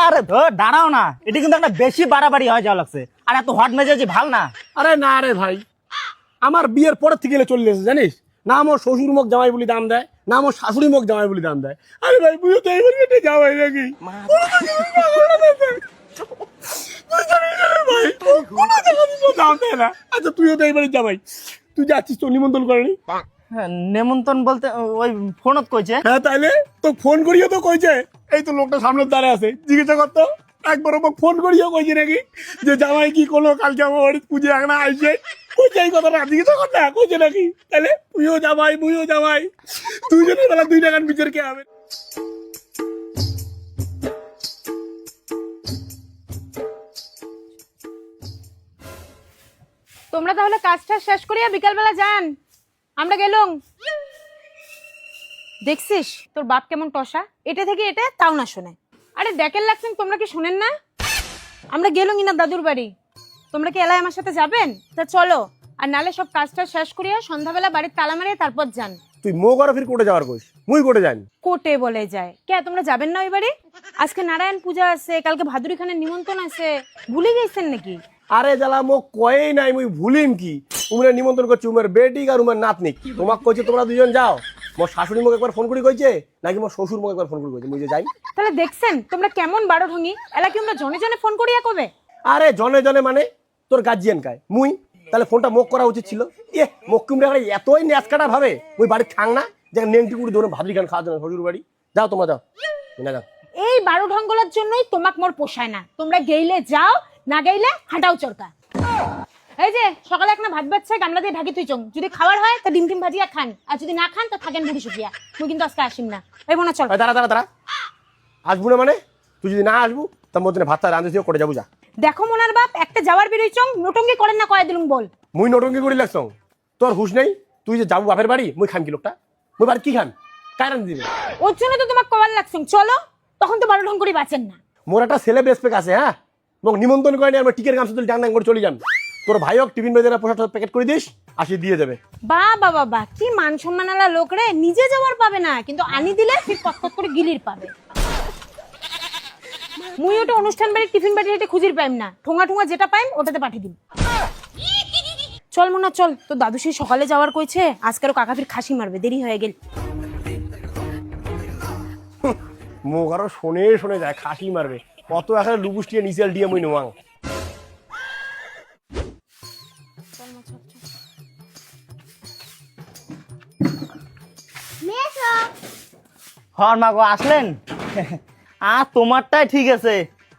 আরে ধর দাঁড়াও না, এটা কিন্তু একটা বেশি বাড়াবাড়ি হয়ে যাওয়া লাগছে। আর এত হট মেজাজি ভাল না। আরে না রে ভাই, আমার বিয়ের পরের থেকে গেলে চলে এসেছে জানিস না। আমার শ্বশুর মুখ জামাই বলি দাম দেয় না, আমার শাশুড়ি মুখ জামাই বলি দাম দেয়। আরে ভাই বুঝো তো এইবার এটা জামাই নাকি ভাই কোনো জায়গা দাম দেয় না। আচ্ছা তুইও তো এইবারই জামাই, তুই যাচ্ছিস তো নিমন্ত্রণ করেনি? হ্যাঁ, নেমন্তন্ন বলতে ওই ফোনত কইছে। হ্যাঁ তাইলে তো ফোন করিও তো কইছে। এই তো লোকটা সামনের দ্বারে আছে, জিজ্ঞাসা করতো একবার আমাকে ফোন করিও কইছে নাকি যে জামাই কি করলো কালকে আমার বাড়িতে পুজো একনা আইছে, কইছে এই কথাটা জিজ্ঞাসা কর না কইছে নাকি। তাহলে তুইও জামাই মুইও জামাই, দুইজনের বেলা দুই টাকার বিচার কে হবে? তোমরা তাহলে কাজটা শেষ করিয়া বিকালবেলা যান, আমরা গেলুম। দেখছিস তোর বাপ কেমন টসা, এটা থেকে এটা তাও না শোনে। আরে ডেকের লাগছেন, তোমরা কি শোনেন না? আমরা গেলুম ইনা দাদুর বাড়ি, তোমরা কি এলাই আমার সাথে যাবেন? তা চলো, আর নালে সব কাজটা শেষ করিয়া সন্ধ্যাবেলা বাড়ির তালা মারিয়ে তারপর যান। তুই মো করা ফির কোটে যাওয়ার কইস, মুই কোটে যাই। কোটে বলে যায় কে? তোমরা যাবেন না ওই বাড়ি? আজকে নারায়ণ পূজা আছে, কালকে ভাদুরী খানের নিমন্ত্রণ আছে, ভুলে গেছেন নাকি? আরে জ্বালা মো কয়েই নাই, মুই ভুলিম কি? উমরে নিমন্ত্রণ করছি উমের বেটিক আর উমের নাতনিক। তোমাক কইছে তোমরা দুজন যাও। মোর শাশুড়ি মুখ একবার ফোন করি কইছে নাকি মোর শ্বশুর মুখ একবার ফোন করি কইছে মুই যে যাই? তাহলে দেখছেন তোমরা কেমন বারো ঢঙ্গি, এলা কি আমরা জনে জনে ফোন করিয়া কবে? আরে জনে জনে মানে তোর গার্জিয়ান কায় মুই, তাহলে ফোনটা মোক করা উচিত ছিল। মোক কুমড়ে এতই ন্যাচকাটা ভাবে মুই বাড়ি থাক না, যে নেংটি কুড়ি ধরে ভাবি গান খাওয়া জন্য শ্বশুর বাড়ি যাও, তোমরা যাও না যাও। এই বারো ঢঙ্গলার জন্যই তোমাক মোর পোষায় না। তোমরা গেইলে যাও, না গেইলে হাঁটাও চরকা। এই যে সকালে একটা ভাত বাচ্চা গামলা দিয়ে ঢাকি তুই চং, যদি খাবার হয় তা ডিম টিম ভাজিয়া খান, আর যদি না খান তো থাকেন বুড়ি শুকিয়া। মুই কিন্তু আজকে আসিম না। এই বোনা চল। দাঁড়া দাঁড়া দাঁড়া, আসবো না মানে? তুই যদি না আসবো তার মধ্যে ভাতটা রাঁধে দিয়ে করে যাবো যা। দেখো মোনার বাপ, একটা যাওয়ার বেরোই চং, নোটঙ্গি করেন না কয়ে দিলুম বল। মুই নটঙ্কি করি লাগছ, তোর হুশ নেই? তুই যে যাবো বাপের বাড়ি, মুই খাম কি লোকটা? মুই বাড়ি কি খাম? কায় রাঁধে দিবে? ওর জন্য তো তোমার কবার লাগছং, চলো। তখন তো বারো ঢং করে বাঁচেন না। মোর একটা ছেলে বেসপেক আছে, হ্যাঁ মোক নিমন্ত্রণ করেনি, আমার টিকের গামছা তুলে ডাং ডাং করে চলে যান। তোর ভাইও টিফিন বেজে পোশাক প্যাকেট করে দিস, আসি দিয়ে দেবে। বাবা বাবা, কি মান সম্মান আলা লোক রে, নিজে যাওয়ার পাবে না কিন্তু আনি দিলে ঠিক পটপট করে গিলির পাবে। মুই ওটা অনুষ্ঠান বাড়ির টিফিন বাড়ি হেঁটে খুঁজির পাইম না, ঠোঙা ঠোঙা যেটা পাইম ওটাতে পাঠিয়ে দিম। চল মোনা চল, তো দাদু সেই সকালে যাওয়ার কইছে, আজকেরও কাকা ফির খাসি মারবে, দেরি হয়ে গেল। মুখ আরো শোনে শোনে যায়, খাসি মারবে কত এখানে লুবুষ্টিয়ে নিচেল দিয়ে মুই নোয়াং। হর মা গো আসলেন? আর তোমারটাই ঠিক আছে,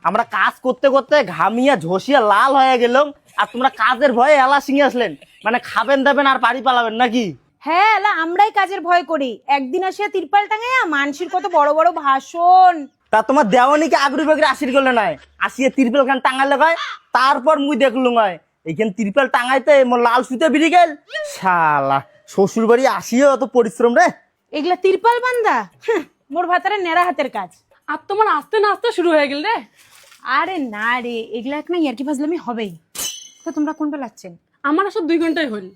আমরা কাজ করতে করতে ঘামিয়া ঝসিয়া লাল হয়ে গেলাম, আর তোমরা কাজের ভয়ে এলা সিঙে আসলেন। মানে খাবেন দাবেন আর বাড়ি পালাবেন নাকি? হ্যাঁ এলা আমরাই কাজের ভয় করি, একদিন আসিয়া তিরপাল টাঙাইয়া মানসির কত বড় বড় ভাষণ। তা তোমার দেওয়ানিকে আগ্রী বাগরি আসির করলে নাই, আসিয়া তিরপাল খান টাঙালে কয়, তারপর মুই দেখলুম হয় এইখান তিরপাল টাঙাইতে মোর লাল সুতে বেরিয়ে গেল। শালা শ্বশুর বাড়ি আসিও অত পরিশ্রম রে। এগুলা তিরপাল বান্দা মোর ভাতারে নেড়া হাতের কাজ। আর তোমার আস্তে না আস্তে শুরু হয়ে গেল রে। আরে না রে, এগুলা এক না ইয়ার্কি ফাজলামি হবেই। তো তোমরা কোন বেলাচ্ছেন? আমার আসলে 2 ঘন্টাই হইল,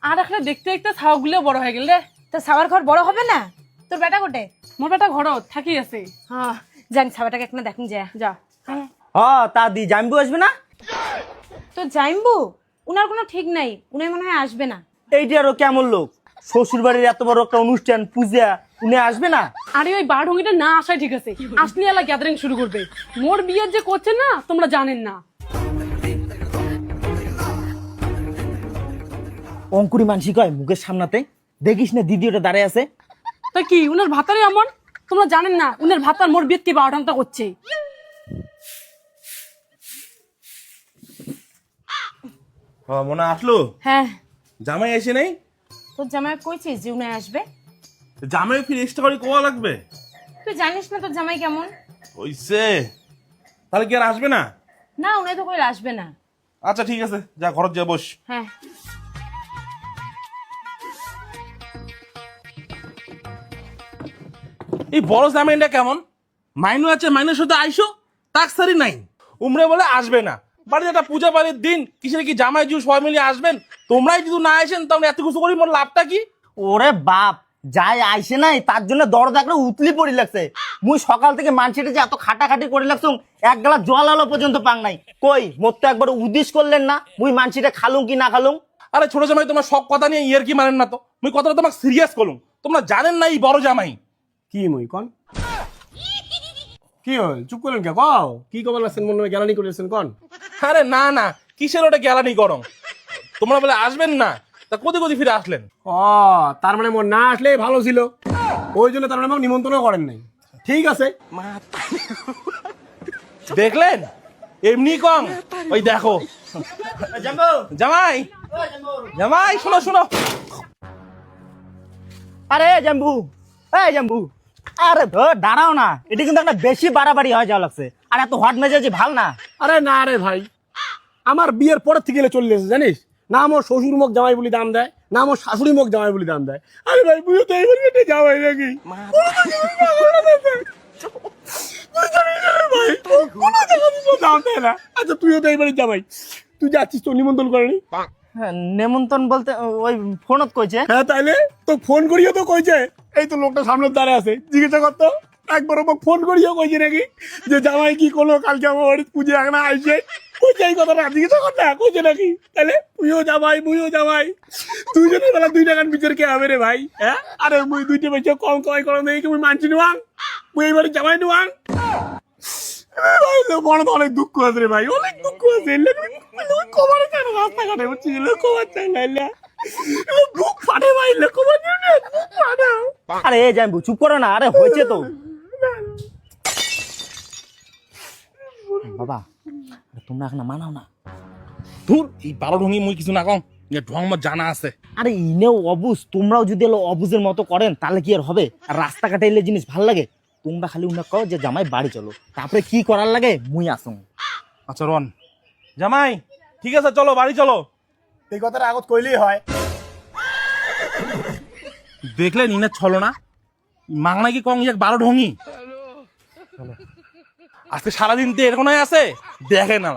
আর একটা দেখতে দেখতে ছাওগুলো বড় হয়ে গেল রে। তো সাওয়ার ঘর বড় হবে না? তোর বেটা কোটে? মোর বেটা ঘরত থাকি আছে। হ্যাঁ জান, ছাওয়াটাকে একটা দেখুন যায় যা। তা দি জানবু আসবে না? তো যাইমবু, উনার কোনো ঠিক নাই, উনি মনে হয় আসবে না। এইটা আরো কেমন লোক, শ্বশুর বাড়ির এত বড় একটা অনুষ্ঠান পূজা, উনি আসবে না? আরে ওই বারঢঙ্গিটা না আসাই ঠিক আছে, আসলে এলা গ্যাদারিং শুরু করবে। মোর বিয়ের যে করছে না, তোমরা জানেন না। অঙ্কুরি মানসি কয় মুখের সামনাতে, দেখিস না দিদি ওটা দাঁড়ায় আছে। তা কি উনার ভাতারে এমন? তোমরা জানেন না উনার ভাতার মোর বিয়ের কে বারঢংটা করছে। মনে আসলো? হ্যাঁ, জামাই এসে নেই? তোর জামাই কইছিস যে উনি আসবে? জামাই ফির এক্সট্রা করে কোয়া লাগবে? তুই জানিস না তোর জামাই কেমন? ওইসে তাহলে কি আর আসবে না? না, উনি তো কইলে আসবে না। আচ্ছা ঠিক আছে, যা ঘরত যা বস। হ্যাঁ এই বড় জামাইটা কেমন? মাইনু আছে, মাইনুর সাথে আইসো, তাক সারি নাই। উমরে বলে আসবে না, বাড়িতে একটা পূজা বাড়ির দিন, কিসের কি জামাই জু সবাই মিলে আসবেন, তোমরাই যদি না আসেন তাহলে এত কিছু করি মোর লাভটা কি? ওরে বাপ, যাই আইসে নাই তার জন্য দরজা করে উতলি পড়ি লাগছে। মুই সকাল থেকে মানসিটা যে এত খাটাখাটি করে লাগছুম এক গ্লাস জল আলো পর্যন্ত পাং নাই। কই মোর তো একবার উদ্দেশ্য করলেন না মুই মানসিটা খালুম কি না খালুম। আরে ছোট জামাই তোমার সব কথা নিয়ে ইয়ার কি মানেন না তো, মুই কথাটা তোমাকে সিরিয়াস করলুম। তোমরা জানেন না এই বড় জামাই কি মই কন কি হল চুপ করলেন কে কও কি কবার লাগছেন মনে হয় জ্ঞানী করেছেন কন। আরে না না, কিসের ওটা জ্ঞালানি গরম, তোমরা বলে আসবেন না, তা কোথায় কোথায় ফিরে আসলেন? ও তার মানে মোর না আসলেই ভালো ছিল, ওই জন্য তার মানে আমাকে নিমন্ত্রণ করেন নাই। ঠিক আছে দেখলেন এমনি কম, ওই দেখো জামাই জামাই শোনো শোনো। আরে জাম্বু, এই জাম্বু, আরে ধর দাঁড়াও না, এটা কিন্তু একটা বেশি বাড়াবাড়ি হয়ে যাওয়া লাগছে। আর এত হট মেজাজি ভাল না। আরে না রে ভাই, আমার বিয়ের পরের থেকে এলে চলে এসেছে জানিস না, আমার শ্বশুর মুখ জামাই বলি দাম দেয় না, আমার শাশুড়ি মুখ জামাই বলি দাম দেয়। আরে ভাই বুঝো তো এইবার কেটে জামাই নাকি ভাই কোনো জায়গা থেকে দাম দেয় না। আচ্ছা তুইও তো এইবারে জামাই, তুই যাচ্ছিস তো নিমন্ত্রণ করেনি? হ্যাঁ, নেমন্তন্ন বলতে ওই ফোনত কইছে। হ্যাঁ তাইলে তো ফোন করিও তো কইছে, এই তো লোকটা সামনে দাঁড়িয়ে আছে, জিজ্ঞাসা করতো একবার ওকে ফোন করিও কইছে নাকি যে জামাই কি করলো কালকে আমার বাড়িতে পুজো এখানে আইসে, কইছে এই কথাটা জিজ্ঞাসা কর না কইছে নাকি। তাহলে তুইও জামাই মুইও জামাই, দুইজনের বেলা 2 টাকার বিচার কে হবে রে ভাই? হ্যাঁ আরে মুই 2টা বেশি কম কমাই করো নেই কি মুই মানছি নুয়াং, মুই এইবারে জামাই নুয়াং। ভাই মনে তো অনেক দুঃখ আছে রে ভাই, অনেক দুঃখ আছে। কমারে কেন রাস্তাঘাটে হচ্ছে কমার চাই না, বুক ফাটে ভাই কমার বুক ফাটে। আরে এই জাম্বু চুপ করো না, আরে হয়েছে তো বাবা, তোমরা এখন মানাও না। ধুর এই বারো ঢঙ্গি মুই কিছু না কম, ঢং আমার জানা আছে। আরে ইনেও অবুজ, তোমরাও যদি এলো অবুজের মতো করেন তাহলে কি আর হবে? আর রাস্তাঘাটে এলে জিনিস ভাল লাগে, তোমরা খালি উন্না কও যে জামাই বাড়ি চলো, তারপরে কি করার লাগে মুই আসুন। আচ্ছা রন জামাই ঠিক আছে চলো বাড়ি চলো। এই কথাটা আগত কইলেই হয়। দেখলেন ইনের ছলো না, মাংনা কি কং এক বারো ঢঙ্গি। আজকে সারাদিন তো এরকম আছে দেখে না।